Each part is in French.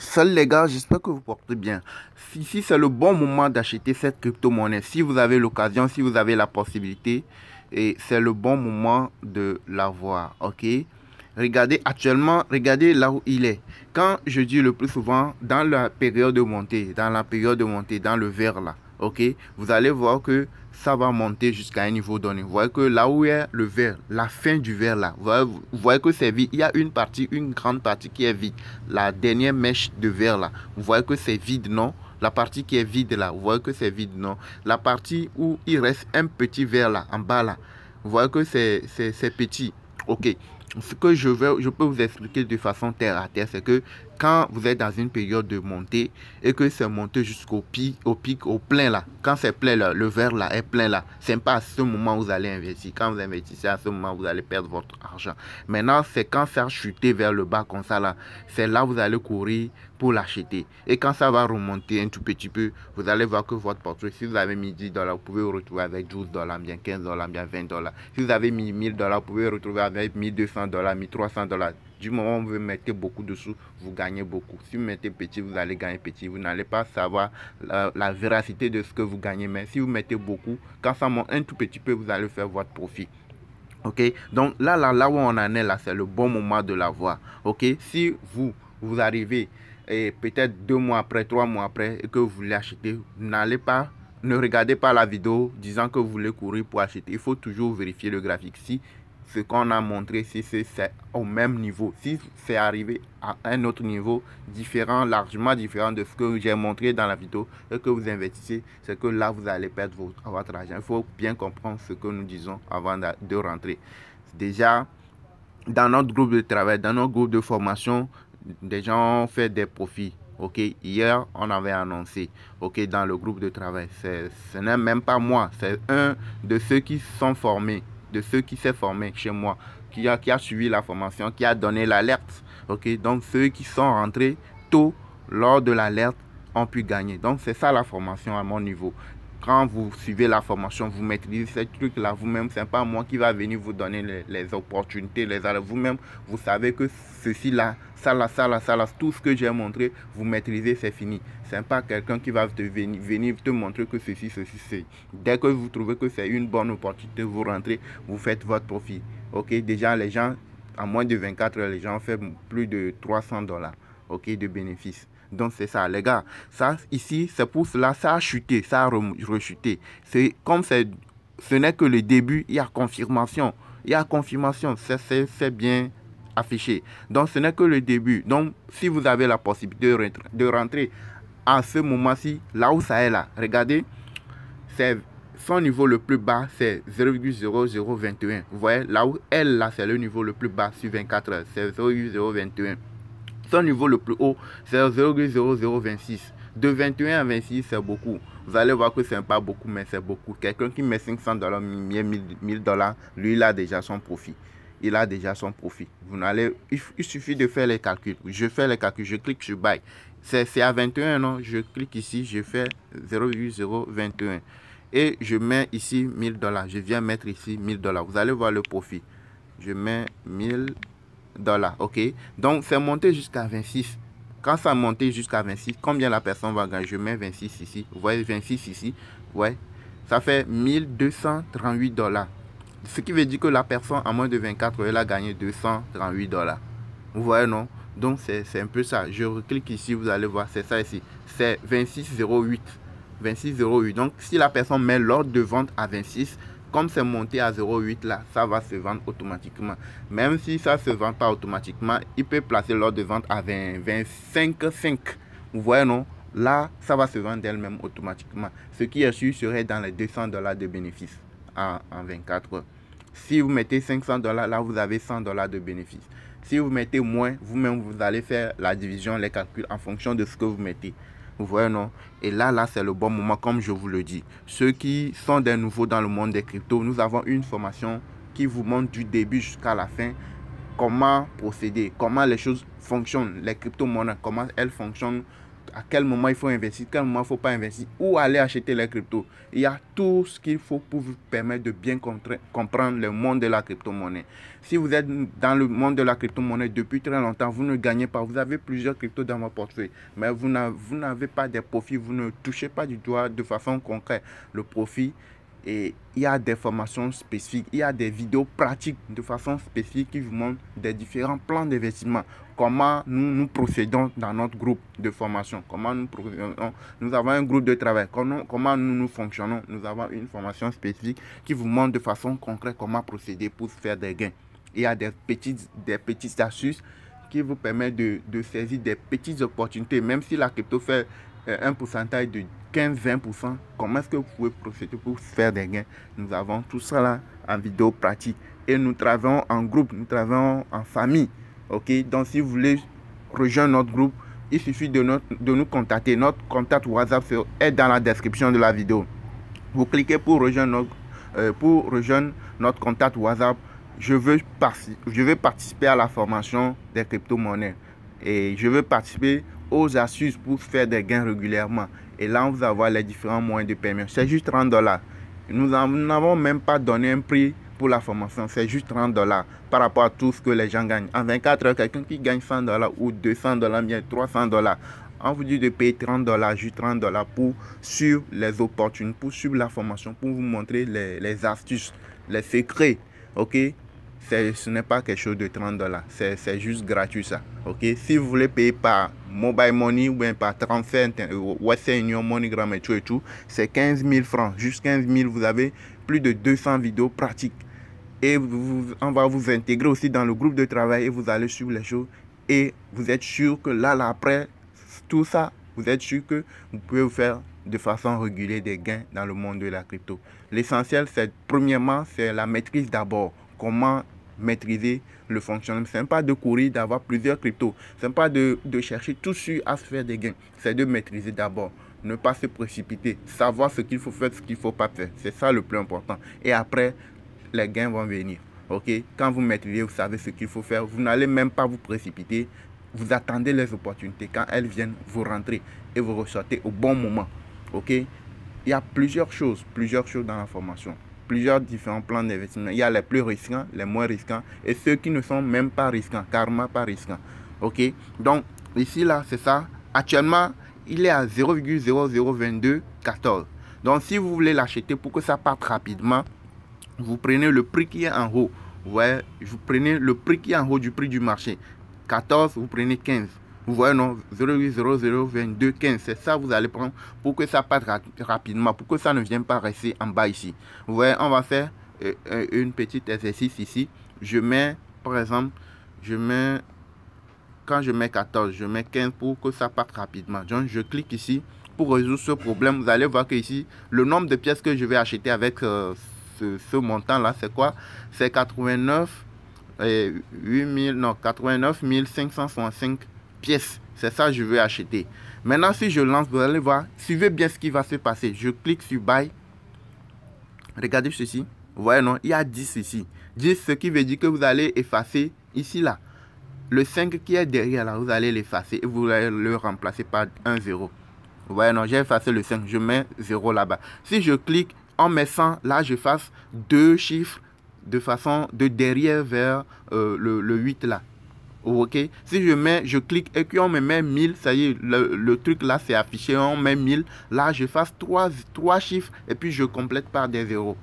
Salut les gars, j'espère que vous portez bien. Si c'est le bon moment d'acheter cette crypto-monnaie, si vous avez l'occasion, si vous avez la possibilité, et c'est le bon moment de l'avoir, ok? Regardez actuellement, regardez là où il est. Quand je dis le plus souvent, dans la période de montée, dans le vert là, ok? Vous allez voir que ça va monter jusqu'à un niveau donné. Vous voyez que là où est le vert, la fin du vert là, vous voyez que c'est vide. Il y a une partie, une grande partie qui est vide. La dernière mèche de verre là, vous voyez que c'est vide, non? La partie qui est vide là, vous voyez que c'est vide, non? La partie où il reste un petit verre là, en bas là, vous voyez que c'est petit. Ok. Ce que je peux vous expliquer de façon terre à terre, c'est que quand vous êtes dans une période de montée et que c'est monté jusqu'au pic, au plein là, quand c'est plein là, le verre là est plein là, c'est pas à ce moment où vous allez investir. Quand vous investissez à ce moment, vous allez perdre votre argent. Maintenant, c'est quand ça a chuté vers le bas comme ça là, c'est là où vous allez courir pour l'acheter. Et quand ça va remonter un tout petit peu, vous allez voir que votre portefeuille, si vous avez mis 10 dollars, vous pouvez vous retrouver avec 12 dollars, bien 15 dollars, bien 20 dollars. Si vous avez mis 1000 dollars, vous pouvez vous retrouver avec 1200 dollars, 1300 dollars. Du moment où vous mettez beaucoup de sous, vous gagnez beaucoup. Si vous mettez petit, vous allez gagner petit. Vous n'allez pas savoir la véracité de ce que vous gagnez. Mais si vous mettez beaucoup, quand ça monte un tout petit peu, vous allez faire votre profit. Ok, donc là où on en est là, c'est le bon moment de l'avoir. Ok, si vous arrivez et peut-être 2 mois après, 3 mois après et que vous voulez acheter, ne regardez pas la vidéo disant que vous voulez courir pour acheter. Il faut toujours vérifier le graphique. Si ce qu'on a montré, si c'est au même niveau, si c'est arrivé à un autre niveau différent, largement différent de ce que j'ai montré dans la vidéo et que vous investissez, c'est que là vous allez perdre votre argent. Il faut bien comprendre ce que nous disons avant de rentrer. Déjà, dans notre groupe de travail, dans notre groupe de formation, des gens ont fait des profits. Ok, hier on avait annoncé, ok, dans le groupe de travail, ce n'est même pas moi, c'est un de ceux qui sont formés, de ceux qui s'est formé chez moi, qui a suivi la formation, qui a donné l'alerte. Ok, donc ceux qui sont rentrés tôt lors de l'alerte ont pu gagner. Donc c'est ça la formation à mon niveau. Quand vous suivez la formation, vous maîtrisez ces trucs-là vous-même. Ce n'est pas moi qui va venir vous donner les opportunités. Vous-même, vous savez que ceci là, ça là, tout ce que j'ai montré, vous maîtrisez, c'est fini. Ce n'est pas quelqu'un qui va venir te montrer que ceci, c'est. Dès que vous trouvez que c'est une bonne opportunité, vous rentrez, vous faites votre profit. Ok, déjà les gens, en moins de 24 heures, les gens ont fait plus de 300 dollars, ok, de bénéfices. Donc c'est ça, les gars. Ça, ici, c'est pour cela, ça a chuté, ça a rechuté. C'est comme ce n'est que le début, il y a confirmation. Il y a confirmation, c'est bien affiché. Donc ce n'est que le début. Donc si vous avez la possibilité de rentrer à ce moment-ci, là où ça est là, regardez, c'est son niveau le plus bas, c'est 0,0021. Vous voyez, là où elle, là, c'est le niveau le plus bas sur 24 heures, c'est 0,021. Son niveau le plus haut, c'est 0,0026. De 21 à 26, c'est beaucoup. Vous allez voir que c'est pas beaucoup, mais c'est beaucoup. Quelqu'un qui met 500 dollars, 1000 dollars, lui, il a déjà son profit. Il a déjà son profit. Il suffit de faire les calculs. Je fais les calculs, je clique sur Buy. C'est à 21, non? Je clique ici, je fais 0,021. Et je mets ici 1000 dollars. Je viens mettre ici 1000 dollars. Vous allez voir le profit. Je mets 1000 dollars, ok. Donc c'est monté jusqu'à 26. Quand ça monté jusqu'à 26, combien la personne va gagner? Je mets 26 ici. Vous voyez 26 ici. Ouais. Ça fait 1238 dollars. Ce qui veut dire que la personne en moins de 24 heures, elle a gagné 238 dollars. Vous voyez, non? Donc c'est un peu ça. Je reclique ici, vous allez voir, c'est ça ici. C'est 26,08. 26,08. Donc si la personne met l'ordre de vente à 26, comme c'est monté à 0,8 là, ça va se vendre automatiquement. Même si ça ne se vend pas automatiquement, il peut placer l'ordre de vente à 25,5. Vous voyez, non? Là, ça va se vendre d'elle-même automatiquement. Ce qui est sûr serait dans les 200 dollars de bénéfice en 24 heures. Si vous mettez 500 dollars, là, vous avez 100 dollars de bénéfice. Si vous mettez moins, vous-même, vous allez faire la division, les calculs en fonction de ce que vous mettez. Vous voyez, non? Et là, c'est le bon moment, comme je vous le dis. Ceux qui sont des nouveaux dans le monde des cryptos, nous avons une formation qui vous montre du début jusqu'à la fin comment procéder, comment les choses fonctionnent, les crypto-monnaies, comment elles fonctionnent à quel moment il faut investir, quel moment il ne faut pas investir, où aller acheter les cryptos. Il y a tout ce qu'il faut pour vous permettre de bien comprendre le monde de la crypto-monnaie. Si vous êtes dans le monde de la crypto-monnaie depuis très longtemps, vous ne gagnez pas, vous avez plusieurs cryptos dans votre portefeuille, mais vous n'avez pas de profit, vous ne touchez pas du doigt de façon concrète le profit. Et il y a des formations spécifiques, il y a des vidéos pratiques de façon spécifique qui vous montrent des différents plans d'investissement. Comment nous procédons dans notre groupe de formation, comment nous procédons. Nous avons un groupe de travail, comment nous fonctionnons. Nous avons une formation spécifique qui vous montre de façon concrète comment procéder pour faire des gains. Il y a des petites astuces qui vous permettent de saisir des petites opportunités, même si la crypto fait un pourcentage de 15-20%, comment est-ce que vous pouvez procéder pour faire des gains. Nous avons tout ça là en vidéo pratique et nous travaillons en groupe, nous travaillons en famille. Ok, donc si vous voulez rejoindre notre groupe, il suffit de nous contacter. Notre contact WhatsApp est dans la description de la vidéo. Vous cliquez pour rejoindre notre contact WhatsApp. Je veux participer à la formation des crypto-monnaies et je veux participer aux astuces pour faire des gains régulièrement. Et là, on va avoir les différents moyens de paiement. C'est juste 30 $. Nous n'avons même pas donné un prix pour la formation. C'est juste 30 $ par rapport à tout ce que les gens gagnent. En 24 heures, quelqu'un qui gagne 100 $ ou 200 $, bien 300 $, on vous dit de payer 30 $, juste 30 $ pour suivre les opportunités, pour suivre la formation, pour vous montrer les astuces, les secrets. Ok? Ce n'est pas quelque chose de 30 $. C'est juste gratuit ça. Ok? Si vous voulez payer par mobile money ou bien par transfert, Western Union, MoneyGram et tout, c'est 15 000 francs. Juste 15 000, vous avez plus de 200 vidéos pratiques. Et on va vous intégrer aussi dans le groupe de travail et vous allez suivre les choses. Et vous êtes sûr que là, après tout ça, vous êtes sûr que vous pouvez vous faire de façon régulière des gains dans le monde de la crypto. L'essentiel, premièrement, c'est la maîtrise d'abord. Comment maîtriser le fonctionnement. Ce n'est pas de courir, d'avoir plusieurs cryptos. Ce n'est pas de chercher tout sur à se faire des gains. C'est de maîtriser d'abord. Ne pas se précipiter. Savoir ce qu'il faut faire, ce qu'il ne faut pas faire. C'est ça le plus important. Et après, les gains vont venir. Ok? Quand vous maîtrisez, vous savez ce qu'il faut faire. Vous n'allez même pas vous précipiter. Vous attendez les opportunités. Quand elles viennent, vous rentrez et vous ressortez au bon moment. Ok? Il y a plusieurs choses dans la formation. Plusieurs différents plans d'investissement. Il y a les plus risquants, les moins risquants et ceux qui ne sont même pas risquants, carrément pas risquants. Ok? Donc, ici, là, c'est ça. Actuellement, il est à 0,002214. Donc, si vous voulez l'acheter pour que ça parte rapidement, vous prenez le prix qui est en haut. Ouais, vous prenez le prix qui est en haut du prix du marché. 14, vous prenez 15. Vous voyez, non, 0,002215. C'est ça que vous allez prendre pour que ça parte rapidement, pour que ça ne vienne pas rester en bas ici. Vous voyez, on va faire une petite exercice ici. Je mets, par exemple, quand je mets 14, je mets 15 pour que ça parte rapidement. Donc, je clique ici pour résoudre ce problème. Vous allez voir que ici, le nombre de pièces que je vais acheter avec ce montant-là, c'est quoi? C'est 89 565 pièces. C'est ça que je veux acheter. Maintenant, si je lance, vous allez voir, suivez bien ce qui va se passer. Je clique sur Buy. Regardez ceci. Vous voyez, non? Il y a 10 ici. 10, ce qui veut dire que vous allez effacer ici, là. Le 5 qui est derrière, là, vous allez l'effacer et vous allez le remplacer par un 0. Vous voyez, non? J'ai effacé le 5. Je mets 0 là-bas. Si je clique en mettant, là, je fasse deux chiffres de façon de derrière vers le 8 là. Ok, si je clique et qu'on me met 1000, ça y est, le truc là c'est affiché, on met 1000, là je fasse trois chiffres et puis je complète par des zéros.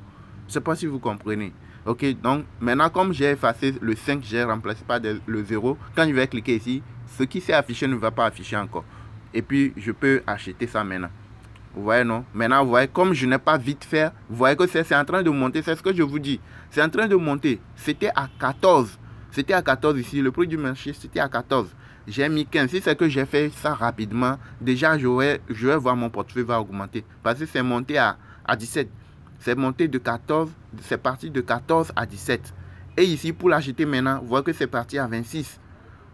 Je ne sais pas si vous comprenez. Ok, donc maintenant comme j'ai effacé le 5, j'ai remplacé par le 0, quand je vais cliquer ici, ce qui s'est affiché ne va pas afficher encore. Et puis je peux acheter ça maintenant. Vous voyez, non? Maintenant, vous voyez, comme je n'ai pas vite fait, vous voyez que c'est en train de monter. C'est ce que je vous dis. C'est en train de monter. C'était à 14. C'était à 14 ici. Le prix du marché, c'était à 14. J'ai mis 15. Si c'est que j'ai fait ça rapidement, déjà, je vais voir mon portefeuille va augmenter. Parce que c'est monté à 17. C'est monté de 14. C'est parti de 14 à 17. Et ici, pour l'acheter maintenant, vous voyez que c'est parti à 26.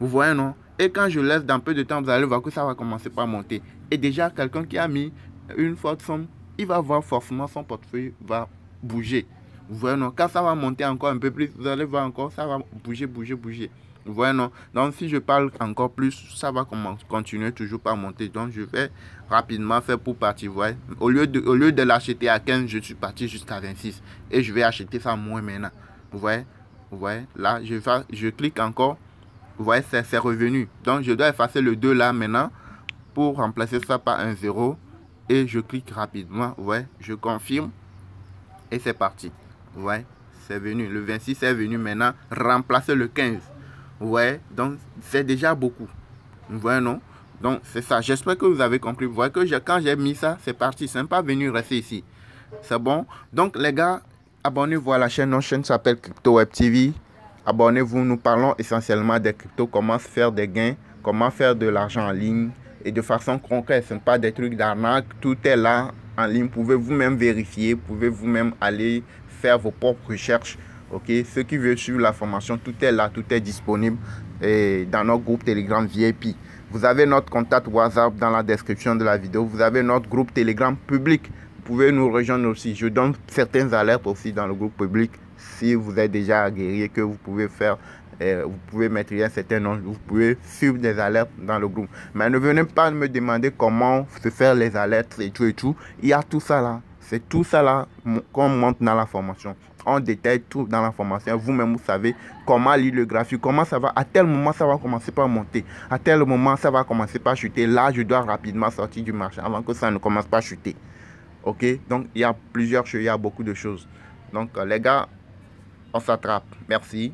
Vous voyez, non? Et quand je laisse dans peu de temps, vous allez voir que ça va commencer par monter. Et déjà, quelqu'un qui a mis une forte somme, il va voir forcément son portefeuille va bouger. Vous voyez, non? Quand ça va monter encore un peu plus, vous allez voir encore, ça va bouger. Vous voyez, non? Donc, si je parle encore plus, ça va continuer toujours par monter. Donc, je vais rapidement faire pour partir. Vous voyez? Au lieu de l'acheter à 15, je suis parti jusqu'à 26. Et je vais acheter ça moins maintenant. Vous voyez? Vous voyez? Là, je clique encore. Vous voyez, c'est revenu. Donc, je dois effacer le 2 là maintenant pour remplacer ça par un 0. Et je clique rapidement. Vous voyez? Je confirme. Et c'est parti. Vous voyez? C'est venu. Le 26 est venu maintenant remplacer le 15. Vous voyez, donc c'est déjà beaucoup. Vous voyez, non? Donc c'est ça. J'espère que vous avez compris. Vous voyez que quand j'ai mis ça, c'est parti. C'est pas venu rester ici. C'est bon? Donc les gars, abonnez-vous à la chaîne. Notre chaîne s'appelle Crypto Web TV. Abonnez-vous. Nous parlons essentiellement des cryptos, comment faire des gains, comment faire de l'argent en ligne et de façon concrète. Ce n'est pas des trucs d'arnaque. Tout est là en ligne. Vous pouvez vous-même vérifier. Vous pouvez vous-même aller faire vos propres recherches. Ok, ceux qui veulent suivre la formation, tout est là, tout est disponible et dans notre groupe Telegram VIP. Vous avez notre contact WhatsApp dans la description de la vidéo. Vous avez notre groupe Telegram public. Vous pouvez nous rejoindre aussi. Je donne certaines alertes aussi dans le groupe public. Si vous êtes déjà aguerri, que vous pouvez faire, vous pouvez mettre un certain nom, vous pouvez suivre des alertes dans le groupe. Mais ne venez pas me demander comment se faire les alertes et tout et tout. Il y a tout ça là. C'est tout ça là qu'on montre dans la formation. On détaille tout dans la formation. Vous-même, vous savez comment lire le graphique, comment ça va. À tel moment, ça va commencer par monter. À tel moment, ça va commencer par chuter. Là, je dois rapidement sortir du marché avant que ça ne commence pas à chuter. Ok? Donc, il y a plusieurs choses, il y a beaucoup de choses. Donc, les gars, on s'attrape. Merci.